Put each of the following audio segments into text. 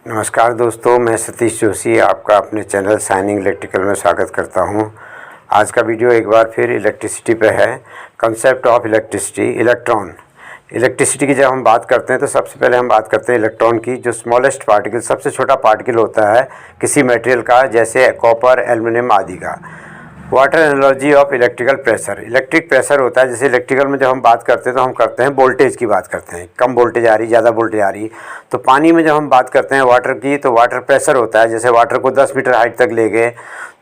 नमस्कार दोस्तों, मैं सतीश जोशी आपका अपने चैनल शाइनिंग इलेक्ट्रिकल में स्वागत करता हूं। आज का वीडियो एक बार फिर इलेक्ट्रिसिटी पे है। Concept of electricity, electron. Electricity की जब हम बात करते हैं तो सबसे पहले हम बात करते हैं इलेक्ट्रॉन की, जो स्मॉलेस्ट पार्टिकल, सबसे छोटा पार्टिकल होता है किसी मटेरियल का, जैसे कॉपर, एल्युमिनियम आदि का। Water analogy of electrical pressure, electric pressure होता है। जैसे इलेक्ट्रिकल में जब हम बात करते हैं तो हम करते हैं वोल्टेज की बात करते हैं, कम वोल्टेज आ रही, ज़्यादा वोल्टेज आ रही। तो पानी में जब हम बात करते हैं वाटर की, तो वाटर प्रेशर होता है। जैसे वाटर को 10 मीटर हाइट तक ले गए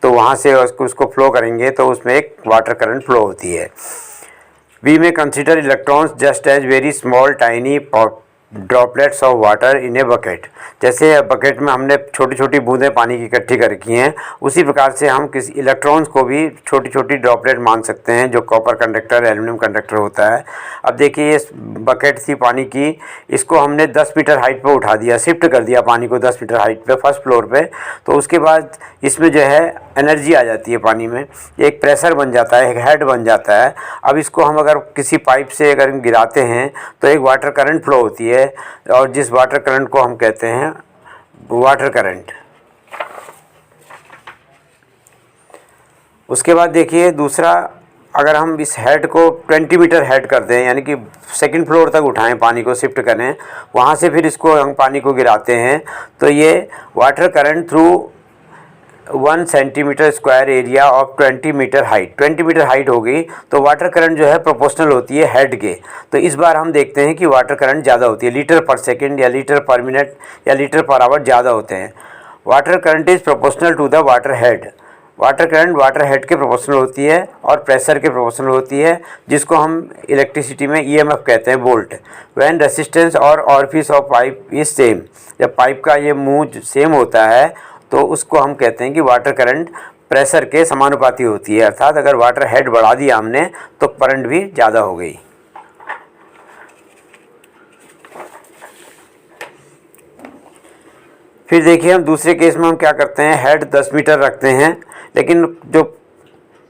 तो वहाँ से उसको फ्लो करेंगे तो उसमें एक वाटर करंट फ्लो होती है। We may consider electrons just as very small tiny droplets of water in a bucket. जैसे बकेट में हमने छोटी छोटी बूंदें पानी की इकट्ठी कर रखी हैं, उसी प्रकार से हम किसी इलेक्ट्रॉन्स को भी छोटी छोटी ड्रॉपलेट मान सकते हैं, जो कॉपर कंडक्टर, एल्युमिनियम कंडक्टर होता है। अब देखिए, ये बकेट थी पानी की, इसको हमने 10 मीटर हाइट पे उठा दिया, शिफ्ट कर दिया पानी को 10 मीटर हाइट पे, फर्स्ट फ्लोर पे। तो उसके बाद इसमें जो है एनर्जी आ जाती है पानी में, एक प्रेशर बन जाता है, एक हेड बन जाता है। अब इसको हम अगर किसी पाइप से अगर गिराते हैं तो एक वाटर करंट फ्लो होती है, और जिस वाटर करंट को हम कहते हैं वाटर करंट। उसके बाद देखिए दूसरा, अगर हम इस हेड को 20 मीटर हेड कर दें, यानी कि सेकंड फ्लोर तक उठाएं, पानी को शिफ्ट करें, वहाँ से फिर इसको हम पानी को गिराते हैं, तो ये water current through 1 centimetre square area of 20 metre height, 20 metre height हो गई, तो वाटर करंट जो है प्रोपोर्शनल होती है हेड के। तो इस बार हम देखते हैं कि वाटर करंट ज़्यादा होती है, लीटर पर सेकंड या लीटर पर मिनट या लीटर पर आवर ज़्यादा होते हैं। Water current is proportional to the water head. Water current water head के प्रोपोर्शनल होती है और प्रेशर के प्रोपोर्शनल होती है, जिसको हम इलेक्ट्रिसिटी में ईएमएफ कहते हैं, वोल्ट। व्हेन रेसिस्टेंस और orifice of pipe is same, जब पाइप का ये मुंह सेम होता है तो उसको हम कहते हैं कि वाटर करंट प्रेशर के समानुपाती होती है। अर्थात अगर वाटर हेड बढ़ा दिया हमने तो करंट भी ज़्यादा हो गई। फिर देखिए, हम दूसरे केस में हम क्या करते हैं, हेड 10 मीटर रखते हैं, लेकिन जो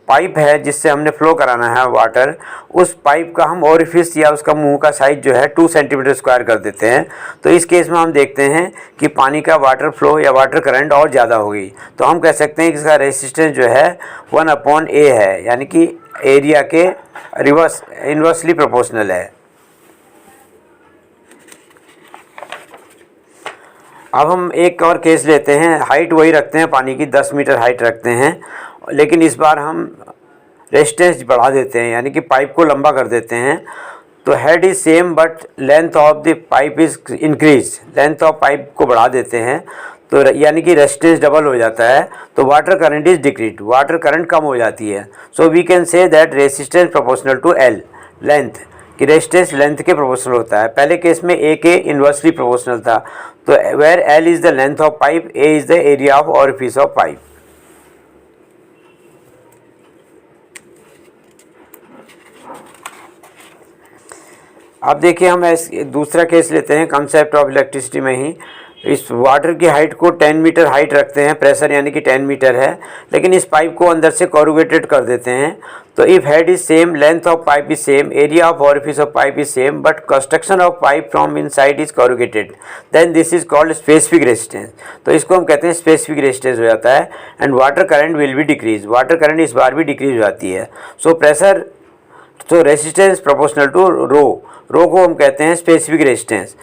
पाइप है जिससे हमने फ्लो कराना है वाटर, उस पाइप का हम ओरिफिस या उसका मुंह का साइज जो है 2 सेंटीमीटर स्क्वायर कर देते हैं। तो इस केस में हम देखते हैं कि पानी का वाटर फ्लो या वाटर करंट और ज़्यादा हो गई। तो हम कह सकते हैं कि इसका रेसिस्टेंस जो है 1/A है, यानी कि एरिया के इन्वर्सली प्रोपोर्शनल है। अब हम एक और केस लेते हैं, हाइट वही रखते हैं, पानी की 10 मीटर हाइट रखते हैं, लेकिन इस बार हम रेजिस्टेंस बढ़ा देते हैं, यानी कि पाइप को लंबा कर देते हैं। तो head is same but length of the pipe is increase, length of pipe को बढ़ा देते हैं, तो यानी कि रेजिस्टेंस डबल हो जाता है। तो water current is decrease, water current कम हो जाती है। So we can say that resistance proportional to L, length कि रेजिस्टेंस लेंथ के प्रोपोर्शनल होता है। पहले केस में ए के इन्वर्सली प्रोपोर्शनल था, तो where L is the length of pipe, A is the area of orifice of pipe. अब देखिए, हम दूसरा केस लेते हैं कंसेप्ट ऑफ इलेक्ट्रिसिटी में ही। इस वाटर की हाइट को 10 मीटर हाइट रखते हैं, प्रेशर यानी कि 10 मीटर है, लेकिन इस पाइप को अंदर से कोरुगेटेड कर देते हैं। तो if head is same, length of pipe is same, area of orifice of pipe is same, but construction of pipe from inside is corrugated, then this is called specific resistance. तो इसको हम कहते हैं specific resistance हो जाता है। And water current will be decrease, water current इस बार भी डिक्रीज हो जाती है। सो प्रेशर, तो रेजिस्टेंस प्रोपोर्शनल टू रो, रो को हम कहते हैं specific resistance.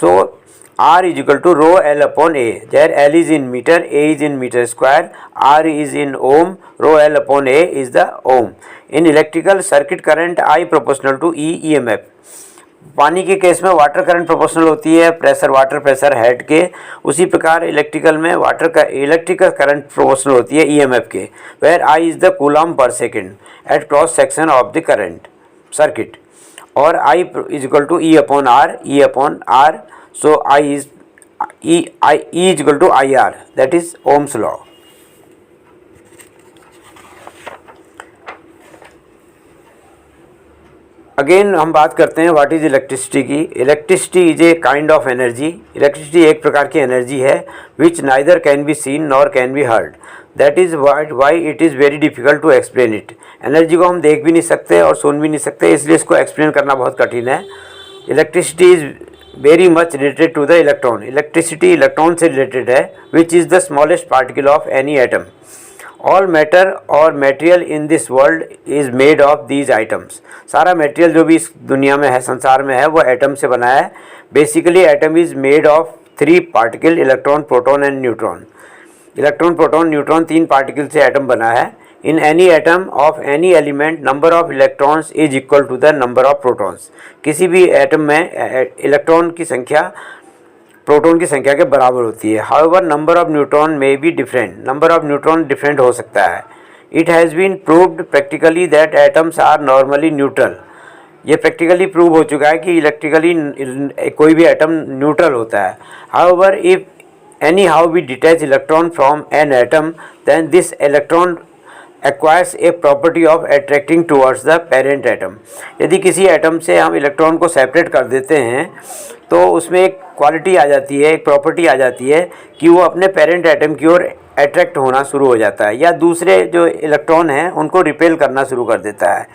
So R is equal to rho L upon A, where L is in meter, A is in meter square, R is in ohm, rho L upon A is the ohm. In electrical circuit current I proportional to E EMF. पानी के case में water current proportional होती है pressure, water pressure head के, उसी प्रकार electrical में electrical current proportional होती है ईएमएफ के, where I is the coulomb per second at cross section of the current circuit, और I is equal to E upon R. So I is E is equal to IR, that is Ohm's law. Again हम बात करते हैं what is electricity की। Electricity is a kind of energy, electricity एक प्रकार की energy है which neither can be seen nor can be heard, that is why it is very difficult to explain it. Energy को हम देख भी नहीं सकते और सुन भी नहीं सकते, इसलिए इसको एक्सप्लेन करना बहुत कठिन है। Electricity is very much related to the electron. Electricity electron से रिलेटेड है, which is the smallest particle of any atom. All matter और material in this world is made of these items. सारा material जो भी इस दुनिया में है, संसार में है, वो एटम से बना है। Basically atom is made of 3 particle, electron, proton and neutron. Electron, proton, neutron 3 particle से एटम बना है। In any atom of any element number of electrons is equal to the number of protons. किसी भी atom में electron की संख्या proton की संख्या के बराबर होती है। However number of neutron may be different, number of neutron different हो सकता है। It has been proved practically that atoms are normally neutral. ये प्रैक्टिकली प्रूव हो चुका है कि इलेक्ट्रिकली कोई भी एटम न्यूट्रल होता है। However if anyhow we detach electron from an atom, then this electron acquires a property of attracting towards the parent atom। यदि किसी एटम से हम इलेक्ट्रॉन को सेपरेट कर देते हैं तो उसमें एक क्वालिटी आ जाती है, एक प्रॉपर्टी आ जाती है कि वो अपने पेरेंट एटम की ओर अट्रैक्ट होना शुरू हो जाता है या दूसरे जो इलेक्ट्रॉन हैं उनको रिपेल करना शुरू कर देता है।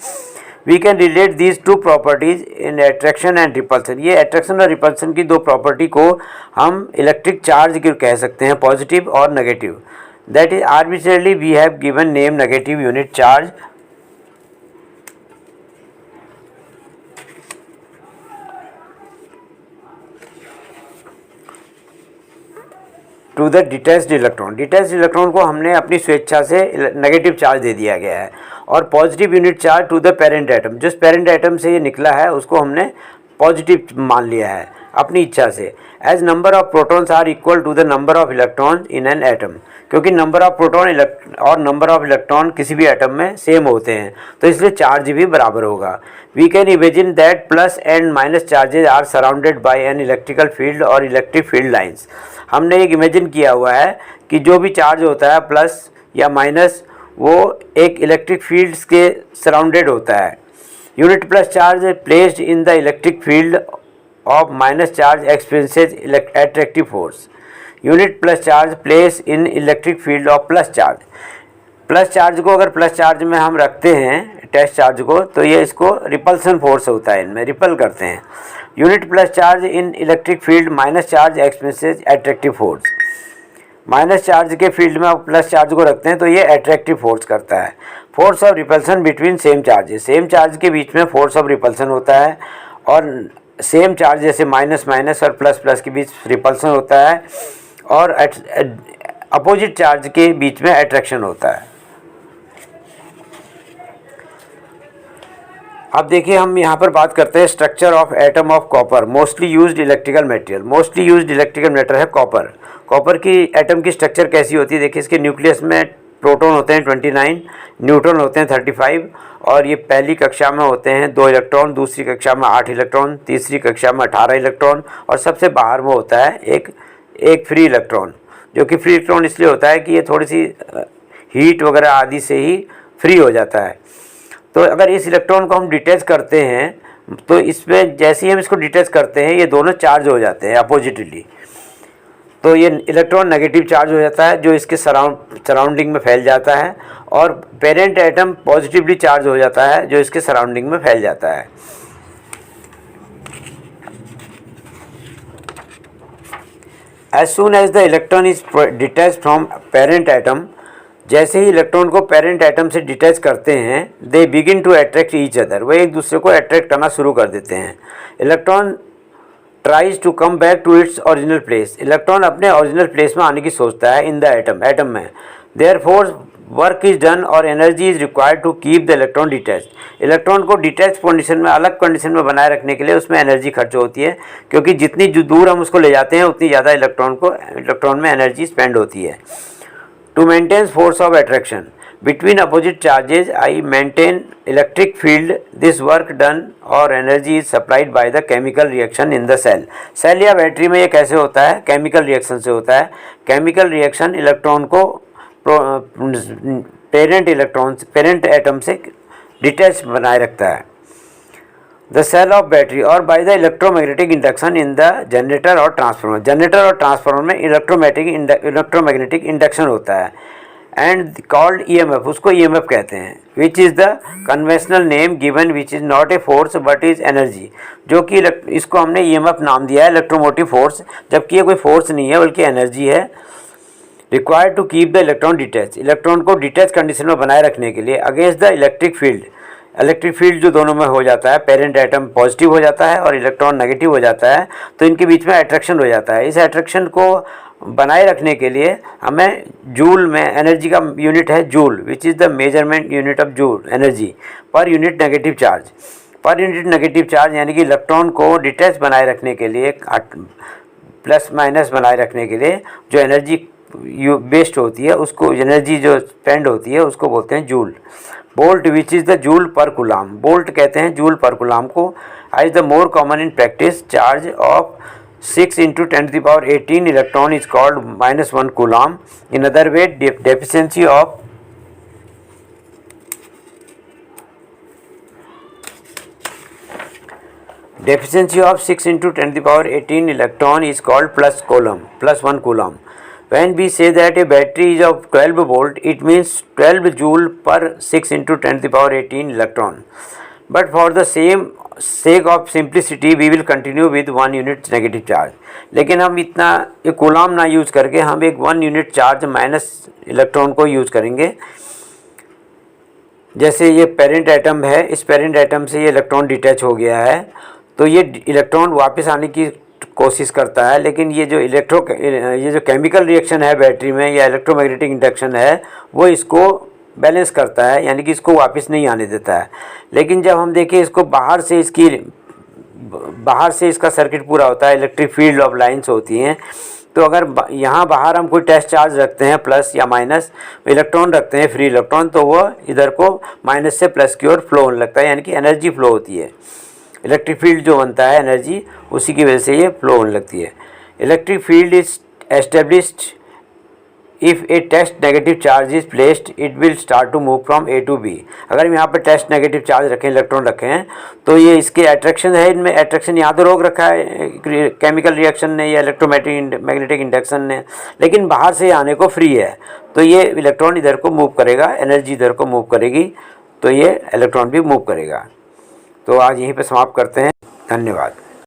We can relate these 2 properties in attraction and repulsion. ये एट्रैक्शन और रिपल्सन की 2 प्रॉपर्टी को हम इलेक्ट्रिक चार्ज की कह सकते हैं, पॉजिटिव और negative. That is arbitrarily we have given name negative unit charge to the detached electron. Detached electron को हमने अपनी स्वेच्छा से नेगेटिव चार्ज दे दिया गया है। और positive unit charge to the parent atom, जिस पेरेंट एटम से ये निकला है उसको हमने पॉजिटिव मान लिया है अपनी इच्छा से। As number of protons are equal to the number of electron in an atom, क्योंकि नंबर ऑफ प्रोटॉन और नंबर ऑफ इलेक्ट्रॉन किसी भी एटम में सेम होते हैं तो इसलिए चार्ज भी बराबर होगा। We can imagine that plus and minus charges are surrounded by an electrical field और इलेक्ट्रिक फील्ड लाइन्स। हमने एक इमेजिन किया हुआ है कि जो भी चार्ज होता है प्लस या माइनस, वो एक इलेक्ट्रिक फील्ड्स के सराउंडेड होता है। Unit plus charge placed in the electric field of minus charge experiences attractive force. Unit plus charge place in electric field of plus charge. Plus charge को अगर plus charge में हम रखते हैं test charge को, तो ये इसको रिपल्सन फोर्स होता है, इनमें रिपल करते हैं। Unit plus charge in electric field minus charge experiences attractive force. Minus charge के फील्ड में आप प्लस चार्ज को रखते हैं तो ये अट्रैक्टिव फोर्स करता है। Force of repulsion between same charges, same charge के बीच में फोर्स ऑफ रिपल्सन होता है और सेम चार्ज जैसे माइनस माइनस और प्लस प्लस के बीच रिपल्सन होता है और अपोजिट चार्ज के बीच में अट्रैक्शन होता है। अब देखिए हम यहाँ पर बात करते हैं structure of atom of copper, mostly used electrical material. Mostly used electrical material है कॉपर। कॉपर की एटम की स्ट्रक्चर कैसी होती है, देखिए इसके न्यूक्लियस में प्रोटॉन होते हैं 29, न्यूट्रॉन होते हैं 35 और ये पहली कक्षा में होते हैं 2 इलेक्ट्रॉन, दूसरी कक्षा में 8 इलेक्ट्रॉन, तीसरी कक्षा में 18 इलेक्ट्रॉन और सबसे बाहर में होता है एक फ्री इलेक्ट्रॉन, जो कि फ्री इलेक्ट्रॉन इसलिए होता है कि ये थोड़ी सी हीट वगैरह आदि से ही फ्री हो जाता है। तो अगर इस इलेक्ट्रॉन को हम डिटैच करते हैं तो इसमें जैसे ही हम इसको डिटैच करते हैं ये दोनों चार्ज हो जाते हैं अपोजिटली, तो ये इलेक्ट्रॉन नेगेटिव चार्ज हो जाता है जो इसके सराउंडिंग में फैल जाता है और पेरेंट एटम पॉजिटिवली चार्ज हो जाता है जो इसके सराउंडिंग में फैल जाता है। As soon as the electron is detach from parent atom, जैसे ही इलेक्ट्रॉन को पेरेंट एटम से डिटैच करते हैं they begin to attract each other, वो एक दूसरे को अट्रैक्ट करना शुरू कर देते हैं। Electron tries to come back to its original place, electron अपने ओरिजिनल प्लेस में आने की सोचता है इन द एटम में। देयरफॉर वर्क इज डन और energy is required to keep the electron detached. Electron को डिटैच कंडीशन में, अलग कंडीशन में बनाए रखने के लिए उसमें एनर्जी खर्च होती है, क्योंकि जितनी दूर हम उसको ले जाते हैं उतनी ज़्यादा इलेक्ट्रॉन में एनर्जी स्पेंड होती है। To maintain force of attraction between opposite charges, I maintain electric field. This work done or energy is supplied by the chemical reaction in the cell. Cell या बैटरी में ये कैसे होता है, chemical reaction से होता है। केमिकल रिएक्शन इलेक्ट्रॉन को पेरेंट एटम से डिटैच बनाए रखता है। द सेल ऑफ बैटरी और by the electromagnetic induction in the generator और ट्रांसफार्मर। जनरेटर और ट्रांसफार्मर में इलेक्ट्रोमैग्नेटिक इंडक्शन होता है। एंड कॉल्ड EMF, उसको EMF कहते हैं, विच is the conventional name given which is not a force but is energy, जो कि इसको हमने EMF नाम दिया है, इलेक्ट्रोमोटिव फोर्स, जबकि ये कोई फोर्स नहीं है बल्कि एनर्जी है। Required to keep the electron detach, electron को डिटैच कंडीशन में बनाए रखने के लिए, against the electric field, electric field जो दोनों में हो जाता है, पेरेंट एटम पॉजिटिव हो जाता है और इलेक्ट्रॉन नेगेटिव हो जाता है, तो इनके बीच में अट्रैक्शन हो जाता है। इस अट्रैक्शन को बनाए रखने के लिए हमें जूल में, एनर्जी का यूनिट है joule, which is the measurement unit of joule energy per unit negative charge, per unit negative charge, यानी कि इलेक्ट्रॉन को डिटैच बनाए रखने के लिए, प्लस माइनस बनाए रखने के लिए जो एनर्जी वेस्ट होती है, उसको एनर्जी जो स्पेंड होती है उसको बोलते हैं joule. Volt which is the joule per coulomb, volt कहते हैं जूल पर कूलाम को। As the more common in practice, charge of 6 × 10⁻18 electron is called -1 coulomb. In other way, deficiency of +6 × 10⁻18 electron is called +1 coulomb. When we say that a battery is of 12 volt, it means 12 joule per 6 × 10⁻18 electron. But for the sake of simplicity, we will continue with 1 unit negative charge. लेकिन हम इतना एक coulomb ना use करके हम एक 1 unit charge minus electron को use करेंगे। जैसे ये पेरेंट एटम है, इस पेरेंट एटम से ये इलेक्ट्रॉन डिटैच हो गया है, तो ये इलेक्ट्रॉन वापस आने की कोशिश करता है, लेकिन ये जो केमिकल रिएक्शन है बैटरी में या इलेक्ट्रोमैग्नेटिक इंडक्शन है, वो इसको बैलेंस करता है, यानी कि इसको वापस नहीं आने देता है। लेकिन जब हम देखें इसको बाहर से इसका सर्किट पूरा होता है, इलेक्ट्रिक फील्ड ऑफ लाइंस होती हैं, तो अगर यहाँ बाहर हम कोई टेस्ट चार्ज रखते हैं प्लस या माइनस, इलेक्ट्रॉन रखते हैं फ्री इलेक्ट्रॉन, तो वो इधर को माइनस से प्लस की ओर फ्लो होने लगता है, यानी कि एनर्जी फ्लो होती है। इलेक्ट्रिक फील्ड जो बनता है एनर्जी, उसी की वजह से ये फ्लो होने लगती है। Electric field is established if a test negative charge is placed, it will start to move from A to B। अगर हम यहाँ पर टेस्ट नेगेटिव चार्ज रखें, इलेक्ट्रॉन रखे हैं, तो ये इसके अट्रैक्शन है, इनमें अट्रैक्शन यहाँ तो रोक रखा है केमिकल रिएक्शन ने या मैग्नेटिक इंडक्शन ने, लेकिन बाहर से आने को फ्री है, तो ये इलेक्ट्रॉन इधर को मूव करेगा, एनर्जी इधर को मूव करेगी, तो ये इलेक्ट्रॉन भी मूव करेगा। तो आज यहीं पर समाप्त करते हैं। धन्यवाद।